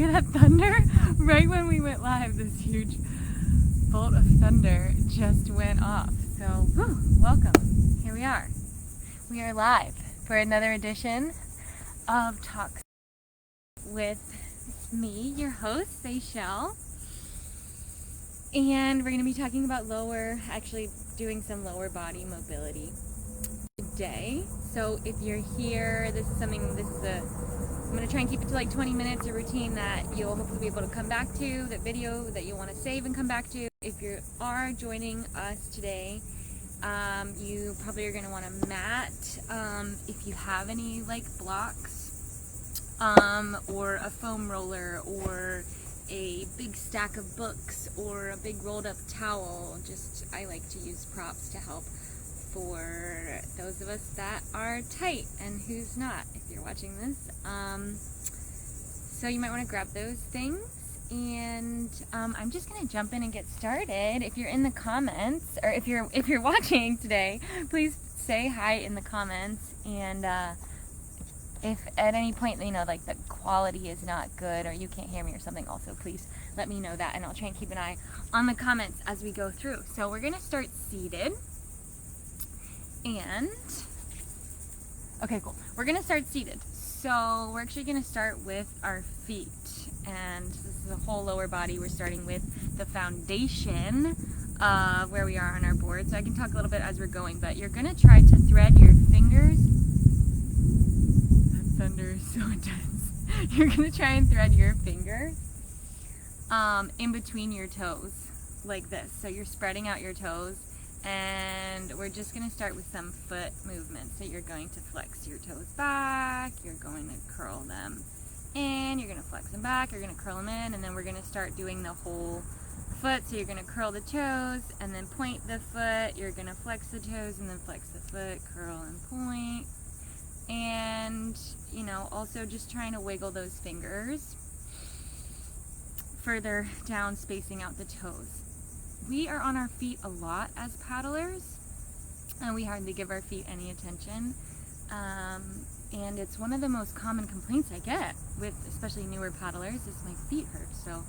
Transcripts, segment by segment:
hear that thunder? Right when we went live, this huge bolt of thunder just went off. So, whew, welcome. Here we are. We are live for another edition of Talks with me, your host, Seychelle. And we're going to be talking about doing some lower body mobility today. So if you're here, I'm going to try and keep it to like 20 minutes, a routine that you'll hopefully be able to come back to, that video that you want to save and come back to. If you are joining us today, you probably are going to want a mat. If you have any like blocks, or a foam roller, or a big stack of books, or a big rolled up towel, I like to use props to help for those of us that are tight and who's not, if you're watching this. So you might want to grab those things, and I'm just going to jump in and get started. If you're in the comments, or if you're watching today, please say hi in the comments, and if at any point, like the quality is not good or you can't hear me or something, also please let me know that, and I'll try and keep an eye on the comments as we go through. So we're going to start seated. Okay, cool. We're going to start seated. So we're actually going to start with our feet. And this is the whole lower body. We're starting with the foundation of where we are on our board. So I can talk a little bit as we're going, but you're going to try to thread your fingers. That thunder is so intense. You're going to try and thread your fingers in between your toes, like this. So you're spreading out your toes. And we're just going to start with some foot movements. So you're going to flex your toes back, you're going to curl them in, you're going to flex them back, you're going to curl them in, and then we're going to start doing the whole foot. So you're going to curl the toes and then point the foot, you're going to flex the toes and then flex the foot, curl and point. And, also just trying to wiggle those fingers further down, spacing out the toes. We are on our feet a lot as paddlers, and we hardly give our feet any attention. And it's one of the most common complaints I get with especially newer paddlers is my feet hurt. So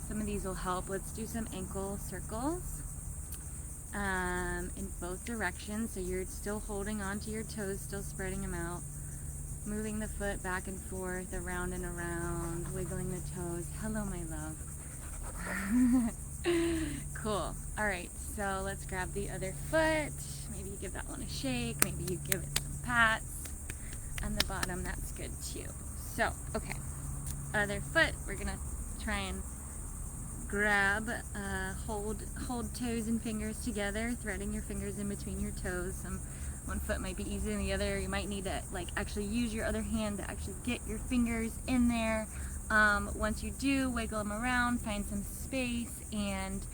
some of these will help. Let's do some ankle circles in both directions. So you're still holding onto your toes, still spreading them out, moving the foot back and forth, around and around, wiggling the toes. Hello, my love. Cool. Alright, so let's grab the other foot. Maybe you give that one a shake. Maybe you give it some pats. On the bottom, that's good too. So, okay. Other foot, we're going to try and grab, hold toes and fingers together, threading your fingers in between your toes. One foot might be easier than the other. You might need to actually use your other hand to actually get your fingers in there. Once you do, wiggle them around, find some space, and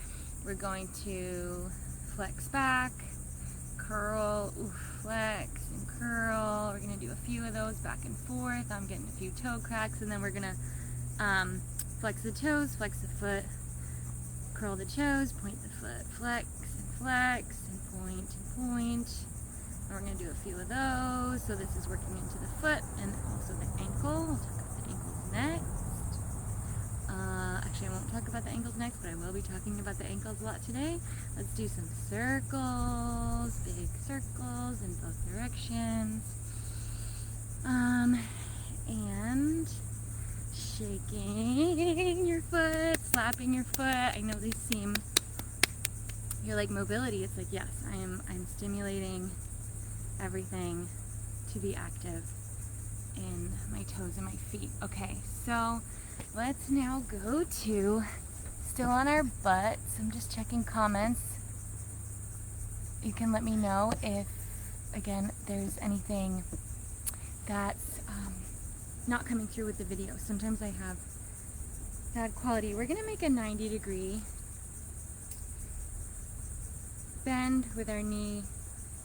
we're going to flex back, curl, flex and curl. We're going to do a few of those back and forth. I'm getting a few toe cracks, and then we're going to flex the toes, flex the foot, curl the toes, point the foot, flex and point and point. And we're going to do a few of those. So this is working into the foot and also the ankle. We'll talk about the ankles next. Actually, I won't talk about the ankles next, but I will be talking about the ankles a lot today. Let's do some circles, big circles in both directions. And shaking your foot, slapping your foot. I know these seem, you're like mobility. It's like, yes, I'm stimulating everything to be active in my toes and my feet. Okay, so let's now go to still on our butts. I'm just checking comments. You can let me know if, again, there's anything that's not coming through with the video. Sometimes I have bad quality. We're going to make a 90-degree bend with our knee,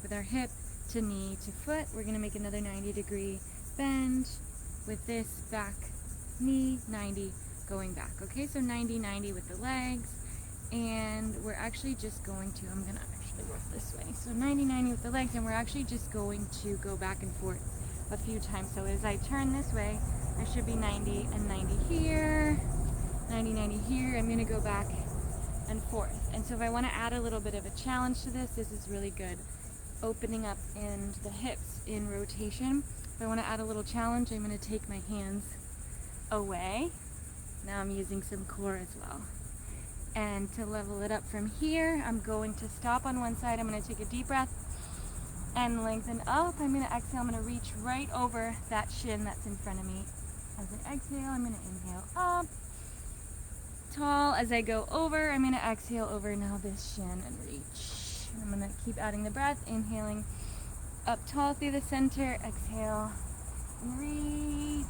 with our hip to knee to foot. We're going to make another 90-degree bend with this back knee, 90 going back. Okay, so 90 with the legs, and we're actually just going to, I'm going to actually work this way. So 90 with the legs, and we're actually just going to go back and forth a few times. So as I turn this way, There should be 90 and 90 here, 90, 90 here. I'm gonna go back and forth. And so if I wanna add a little bit of a challenge to this is really good. Opening up in the hips in rotation. If I wanna add a little challenge, I'm gonna take my hands away. Now I'm using some core as well. And to level it up from here, I'm going to stop on one side. I'm going to take a deep breath and lengthen up. I'm going to exhale. I'm going to reach right over that shin that's in front of me. As I exhale, I'm going to inhale up. Tall. As I go over, I'm going to exhale over now this shin and reach. I'm going to keep adding the breath, inhaling up tall through the center. Exhale and reach.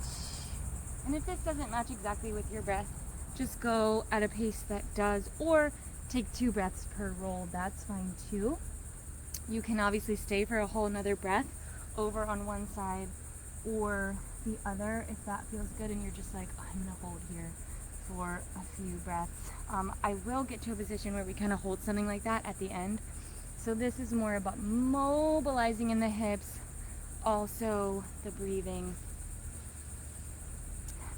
And if this doesn't match exactly with your breath, just go at a pace that does, or take 2 breaths per roll. That's fine too. You can obviously stay for a whole nother breath over on one side or the other if that feels good and you're just like, oh, I'm gonna hold here for a few breaths. I will get to a position where we kind of hold something like that at the end. So this is more about mobilizing in the hips, also the breathing,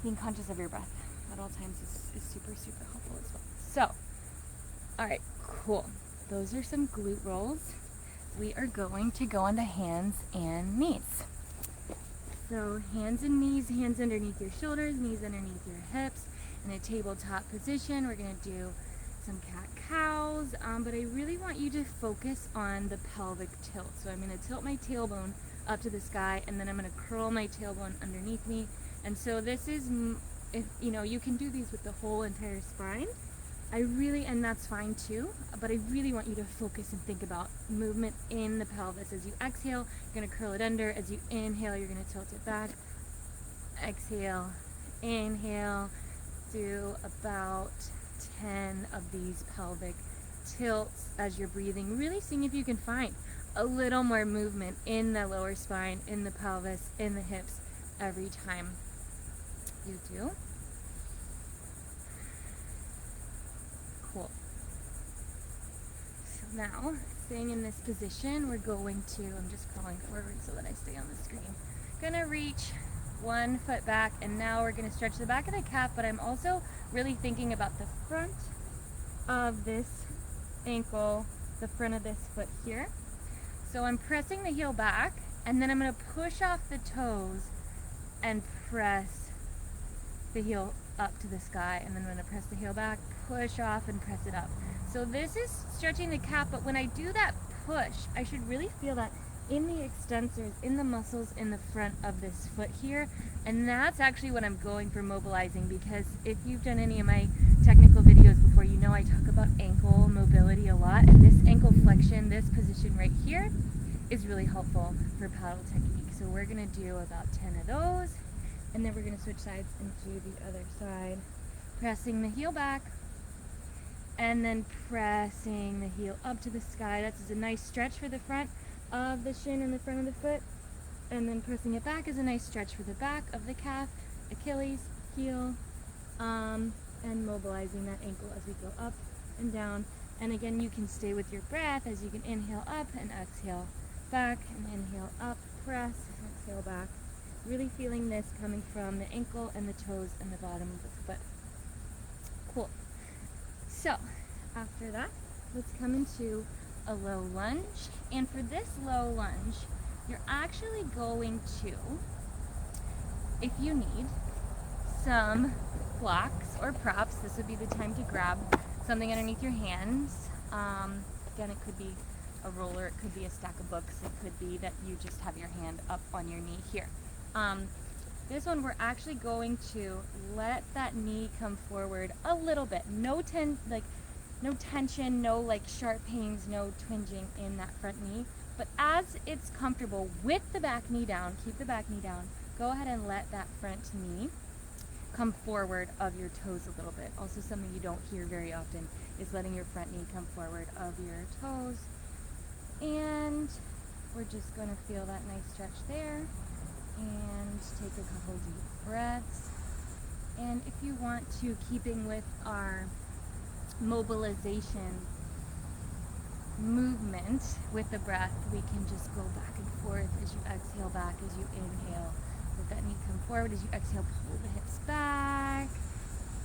being conscious of your breath at all times is super, super helpful as well. So, all right, cool. Those are some glute rolls. We are going to go on to hands and knees. So hands and knees, hands underneath your shoulders, knees underneath your hips. In a tabletop position, we're gonna do some cat-cows, but I really want you to focus on the pelvic tilt. So I'm gonna tilt my tailbone up to the sky, and then I'm gonna curl my tailbone underneath me. And so this is, if you know, you can do these with the whole entire spine. And that's fine too, but I really want you to focus and think about movement in the pelvis. As you exhale, you're gonna curl it under. As you inhale, you're gonna tilt it back. Exhale, inhale, do about 10 of these pelvic tilts as you're breathing. Really seeing if you can find a little more movement in the lower spine, in the pelvis, in the hips every time you do. Cool. So now, staying in this position, we're going to, I'm just crawling forward so that I stay on the screen. Gonna reach one foot back, and now we're gonna stretch the back of the calf, but I'm also really thinking about the front of this ankle, the front of this foot here. So I'm pressing the heel back, and then I'm gonna push off the toes and press the heel up to the sky, and then I'm going to press the heel back, push off, and press it up. So this is stretching the calf, but when I do that push, I should really feel that in the extensors, in the muscles in the front of this foot here, and that's actually what I'm going for mobilizing, because if you've done any of my technical videos before, you know I talk about ankle mobility a lot, and this ankle flexion, this position right here, is really helpful for paddle technique. So we're going to do about 10 of those. And then we're going to switch sides and do the other side. Pressing the heel back, and then pressing the heel up to the sky. That's a nice stretch for the front of the shin and the front of the foot. And then pressing it back is a nice stretch for the back of the calf, Achilles, heel, and mobilizing that ankle as we go up and down. And again, you can stay with your breath as you can inhale up and exhale back, and inhale up, press, exhale back. Really feeling this coming from the ankle and the toes and the bottom of the foot. Cool. So, after that, let's come into a low lunge. And for this low lunge, you're actually going to, if you need some blocks or props, this would be the time to grab something underneath your hands. Again, it could be a roller, it could be a stack of books, it could be that you just have your hand up on your knee here. This one, we're actually going to let that knee come forward a little bit. No tension, no like sharp pains, no twinging in that front knee. But as it's comfortable with the back knee down, keep the back knee down, go ahead and let that front knee come forward of your toes a little bit. Also something you don't hear very often is letting your front knee come forward of your toes. And we're just going to feel that nice stretch there. And take a couple deep breaths. And if you want to, keeping with our mobilization movement with the breath, we can just go back and forth as you exhale back, as you inhale Let that knee come forward. As you exhale, pull the hips back.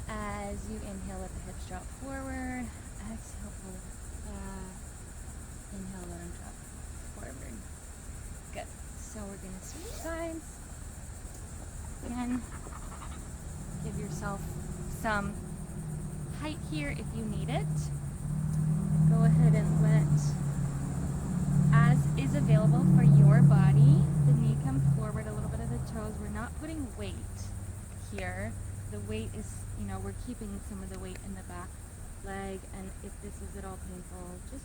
As you inhale, let the hips drop forward. Exhale, pull the hips back. Inhale, let them drop forward. Good. So we're going to switch sides. Again, give yourself some height here if you need it. Go ahead and let, as is available for your body, the knee come forward, a little bit of the toes. We're not putting weight here. The weight is, we're keeping some of the weight in the back leg, and if this is at all painful, just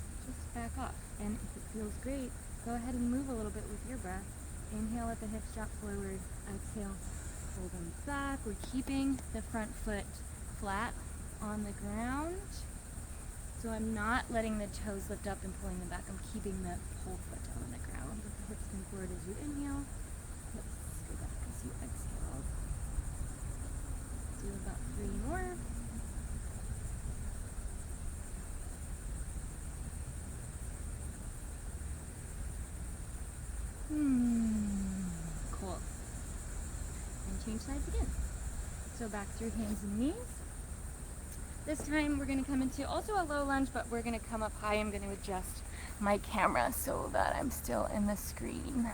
back off. And if it feels great, go ahead and move a little bit with your breath. Inhale, let the hips drop forward. Exhale, pull them back. We're keeping the front foot flat on the ground. So I'm not letting the toes lift up and pulling them back. I'm keeping the whole foot on the ground. Let the hips come forward as you inhale. Hips go back as you exhale. Do about 3 more. Cool. And change sides again. So back through hands and knees. This time we're going to come into also a low lunge, but we're going to come up high. I'm going to adjust my camera so that I'm still in the screen.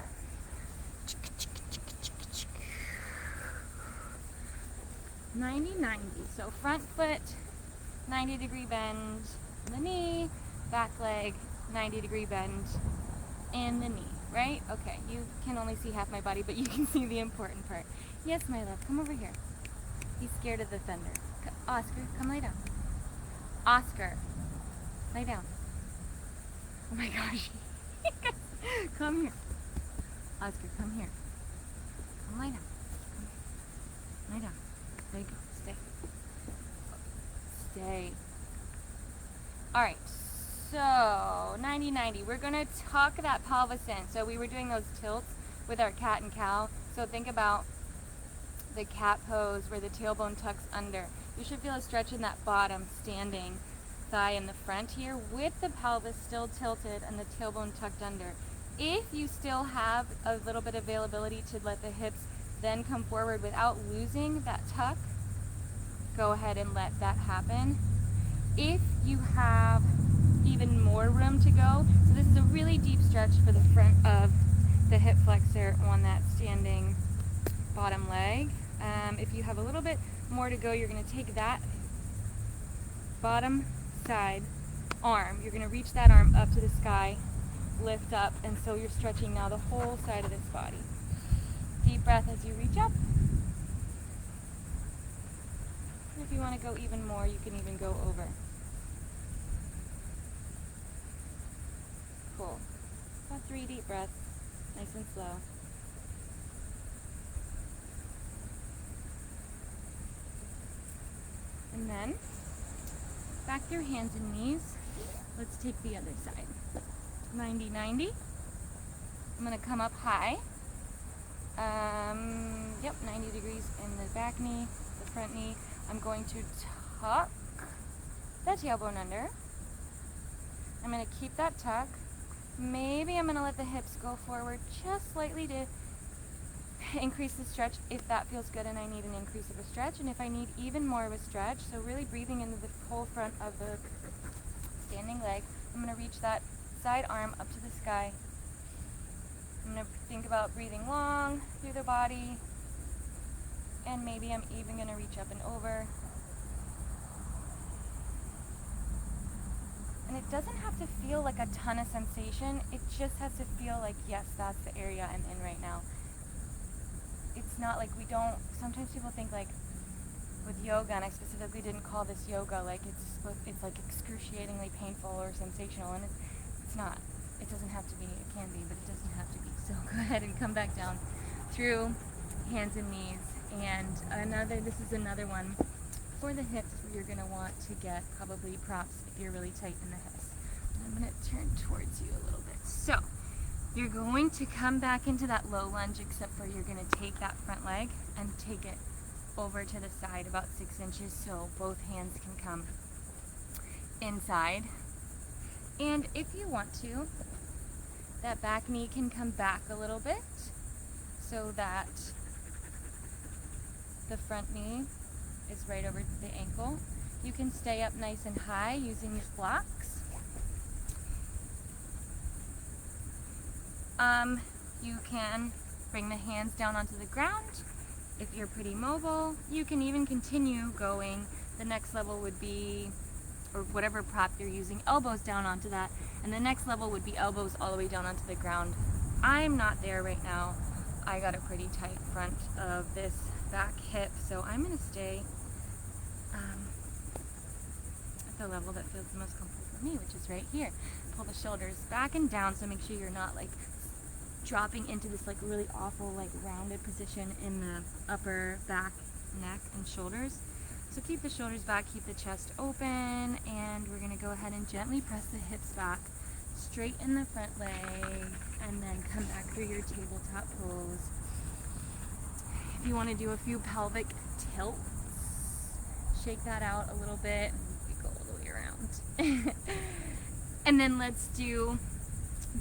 90-90. So front foot, 90-degree bend in the knee, back leg, 90-degree bend in the knee, right? Okay, you can only see half my body, but you can see the important part. Yes, my love, come over here. He's scared of the thunder. Oscar, come lay down. Oscar, lay down. Oh my gosh. Come here. Oscar, come here. Come lay down. Come here. Lay down. There you go. Stay. Stay. Alright, so 90-90. We're going to tuck that pelvis in. So we were doing those tilts with our cat and cow. So think about the cat pose where the tailbone tucks under. You should feel a stretch in that bottom standing thigh in the front here with the pelvis still tilted and the tailbone tucked under. If you still have a little bit of availability to let the hips then come forward without losing that tuck, go ahead and let that happen. If you have even more room to go, so this is a really deep stretch for the front of the hip flexor on that standing bottom leg. If you have a little bit more to go, you're going to take that bottom side arm, you're going to reach that arm up to the sky, lift up, and so you're stretching now the whole side of this body. Deep breath as you reach up. And if you want to go even more, you can even go over. Cool. About 3 deep breaths, nice and slow. And then, back through hands and knees. Let's take the other side. 90-90. I'm going to come up high. 90 degrees in the back knee, the front knee. I'm going to tuck the tailbone under. I'm going to keep that tuck. Maybe I'm going to let the hips go forward just slightly to increase the stretch if that feels good and I need an increase of a stretch, and if I need even more of a stretch, so really breathing into the whole front of the standing leg, I'm going to reach that side arm up to the sky. I'm going to think about breathing long through the body, and maybe I'm even going to reach up and over. And it doesn't have to feel like a ton of sensation, it just has to feel like, yes, that's the area I'm in right now. It's not like we don't, sometimes people think like with yoga, and I specifically didn't call this yoga, like it's like excruciatingly painful or sensational, and it's not. It doesn't have to be, it can be, but it doesn't have to be. So go ahead and come back down through hands and knees. And this is another one for the hips where you're gonna want to get probably props if you're really tight in the hips. And I'm gonna turn towards you a little bit. So, you're going to come back into that low lunge, except for you're going to take that front leg and take it over to the side about 6 inches so both hands can come inside. And if you want to, that back knee can come back a little bit so that The front knee is right over the ankle. You can stay up nice and high using your blocks. You can bring the hands down onto the ground. If you're pretty mobile, you can even continue going. The next level would be, or whatever prop you're using, elbows down onto that. And the next level would be elbows all the way down onto the ground. I'm not there right now. I got a pretty tight front of this back hip, so I'm gonna stay at the level that feels the most comfortable for me, which is right here. Pull the shoulders back and down, so make sure you're not like dropping into this like really awful like rounded position in the upper back, neck, and shoulders. So keep the shoulders back, keep the chest open, and we're gonna go ahead and gently press the hips back, straighten the front leg, and then come back through your tabletop pose. If you want to do a few pelvic tilts, shake that out a little bit. We go all the way around. And then let's do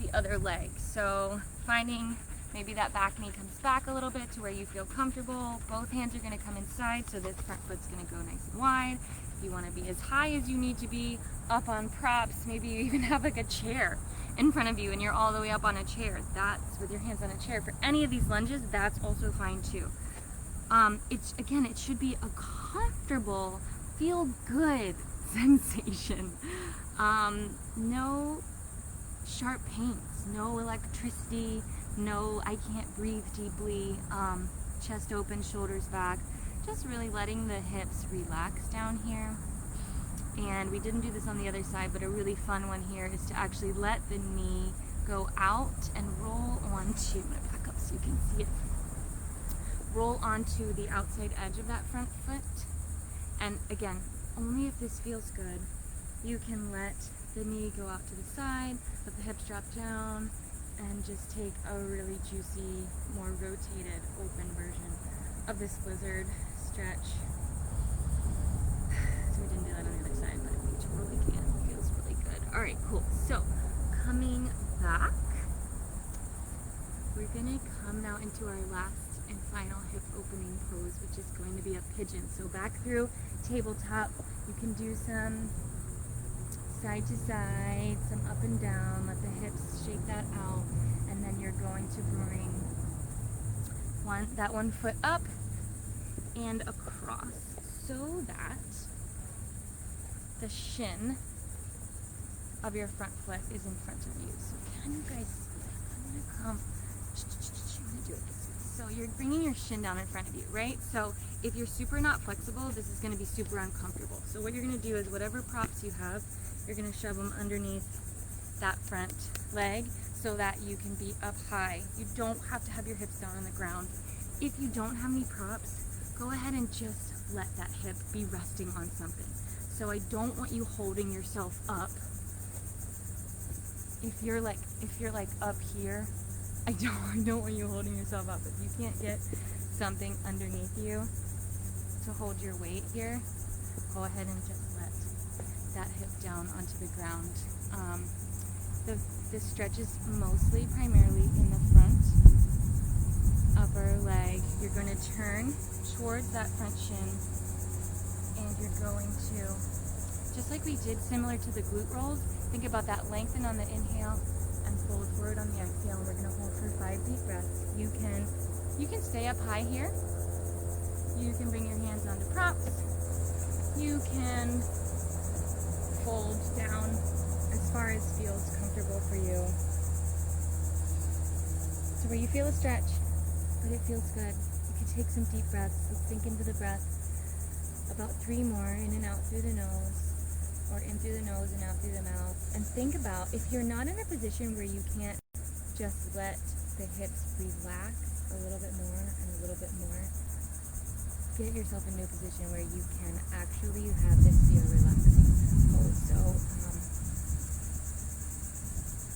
the other leg. So finding maybe that back knee comes back a little bit to where you feel comfortable. Both hands are going to come inside, so this front foot's going to go nice and wide. If you want to be as high as you need to be, up on props, maybe you even have like a chair in front of you and you're all the way up on a chair. That's with your hands on a chair. For any of these lunges, that's also fine too. It should be a comfortable, feel good sensation. No sharp pains, no electricity, no I can't breathe deeply, chest open, shoulders back, just really letting the hips relax down here. And we didn't do this on the other side, but a really fun one here is to actually let the knee go out and roll onto, I'm gonna back up so you can see it, roll onto the outside edge of that front foot. And again, only if this feels good, you can let the knee go out to the side, let the hips drop down, and just take a really juicy, more rotated, open version of this lizard stretch. So we didn't do that on the other side, but we totally can. It feels really good. All right, cool. So coming back, we're gonna come now into our last and final hip opening pose, which is going to be a pigeon. So back through tabletop, you can do some side to side, some up and down, let the hips shake that out, and then you're going to bring that one foot up and across so that the shin of your front foot is in front of you. So can you guys, I'm gonna come, I'm gonna do it this way. So you're bringing your shin down in front of you, right? So if you're super not flexible, this is gonna be super uncomfortable. So what you're gonna do is whatever props you have, you're gonna shove them underneath that front leg so that you can be up high. You don't have to have your hips down on the ground. If you don't have any props, go ahead and just let that hip be resting on something. So I don't want you holding yourself up. If you're like up here, I don't want you holding yourself up. If you can't get something underneath you to hold your weight here, go ahead and just let that hip down onto the ground. This stretch is mostly primarily in the front upper leg. You're going to turn towards that front shin, and you're going to, just like we did similar to the glute rolls, think about that lengthen on the inhale and fold forward on the exhale, and we're going to hold for 5 deep breaths. You can stay up high here. You can bring your hands onto props. You can fold down as far as feels comfortable for you. So where you feel a stretch, but it feels good, you can take some deep breaths. Let's sink into the breath. About 3 more, in and out through the nose, or in through the nose and out through the mouth. And think about, if you're not in a position where you can't just let the hips relax a little bit more and a little bit more, get yourself into a position where you can actually have this be a relaxing pose. So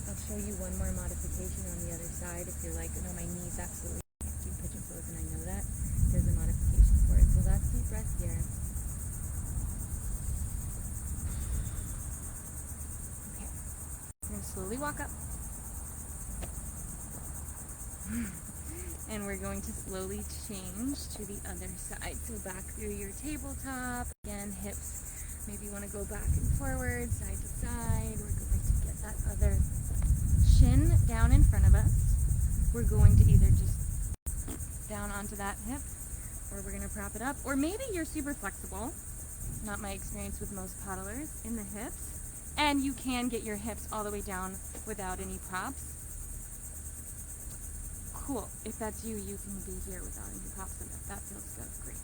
I'll show you one more modification on the other side. If you're like, no, my knees absolutely can't do pigeon pose, and I know that, there's a modification for it. So last deep breath here. Okay, I'm going to slowly walk up. And we're going to slowly change to the other side. So back through your tabletop. Again, hips, maybe you want to go back and forward, side to side. We're going to get that other shin down in front of us. We're going to either just down onto that hip, or we're going to prop it up. Or maybe you're super flexible, not my experience with most paddlers, in the hips. And you can get your hips all the way down without any props. Cool. If that's you, you can be here without any props in it. That feels good. Great.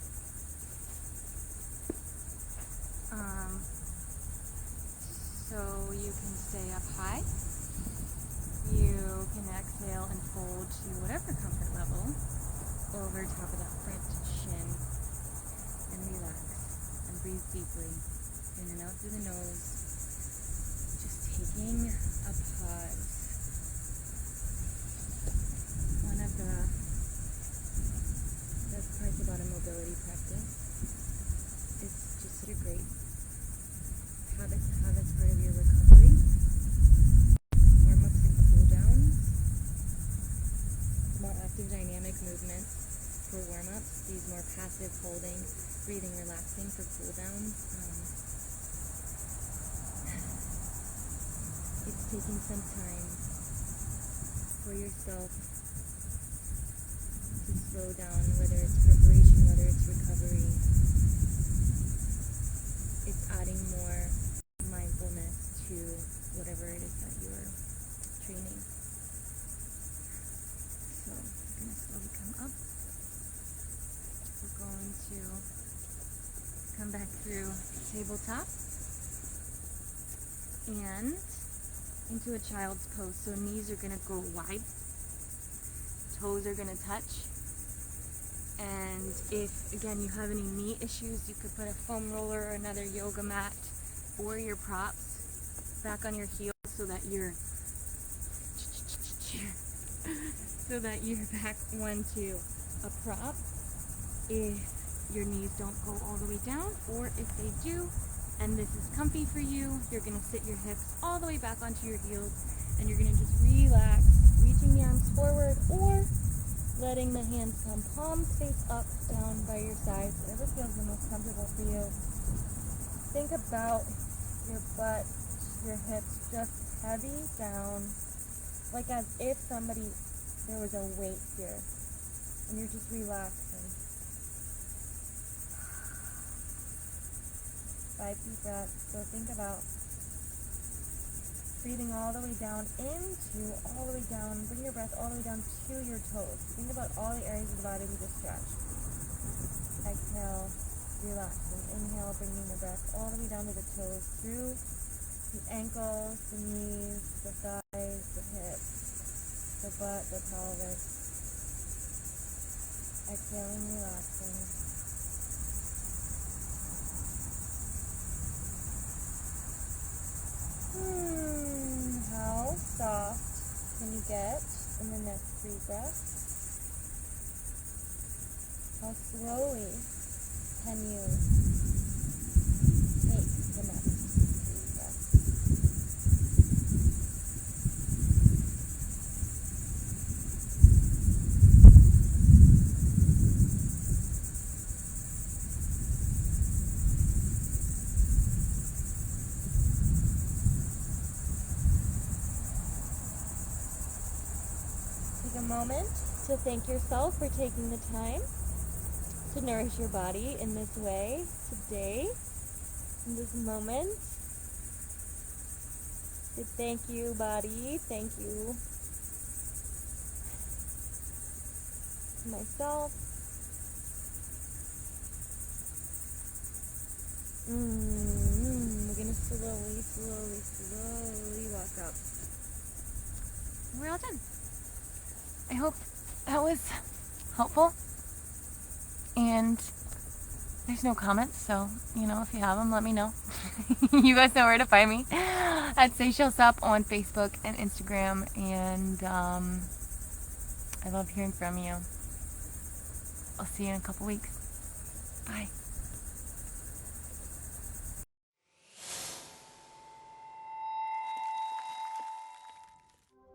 So you can stay up high. You can exhale and fold to whatever comfort level over top of that front shin. And relax. And breathe deeply. In and out through the nose. Just taking a pause. One of the best parts about a mobility practice is just sort of great habit to have as part of your recovery. Warm-ups and cool-downs. More active dynamic movements for warm-ups. These more passive holding, breathing, relaxing for cool-downs. It's taking some time for yourself to slow down, whether it's preparation, whether it's recovery. It's adding more mindfulness to whatever it is that you're training. So we're going to slowly come up. We're going to come back through tabletop and into a child's pose. So knees are going to go wide. Toes are going to touch. And if, again, you have any knee issues, you could put a foam roller or another yoga mat or your props back on your heels so that you're back onto a prop if your knees don't go all the way down, or if they do and this is comfy for you, you're going to sit your hips all the way back onto your heels and you're going to just relax, reaching the arms forward or letting the hands come palms face up, down by your sides, whatever feels the most comfortable for you. Think about your butt, your hips just heavy down, like as if there was a weight here, and you're just relaxing. 5 deep breaths. So think about breathing all the way down all the way down. Bring your breath all the way down to your toes. Think about all the areas of the body we just stretched. Exhale, relaxing. Inhale, bringing the breath all the way down to the toes, through the ankles, the knees, the thighs, the hips, the butt, the pelvis. Exhaling, relaxing. How soft can you get in the next 3 breaths? How slowly can you take the next 3 breaths? Take a moment to thank yourself for taking the time to nourish your body in this way today, in this moment. Say thank you, body. Thank you to myself. We're gonna slowly walk up. We're all done. I hope that was helpful. And there's no comments, so, if you have them, let me know. You guys know where to find me at SUP on Facebook and Instagram. And I love hearing from you. I'll see you in a couple weeks. Bye.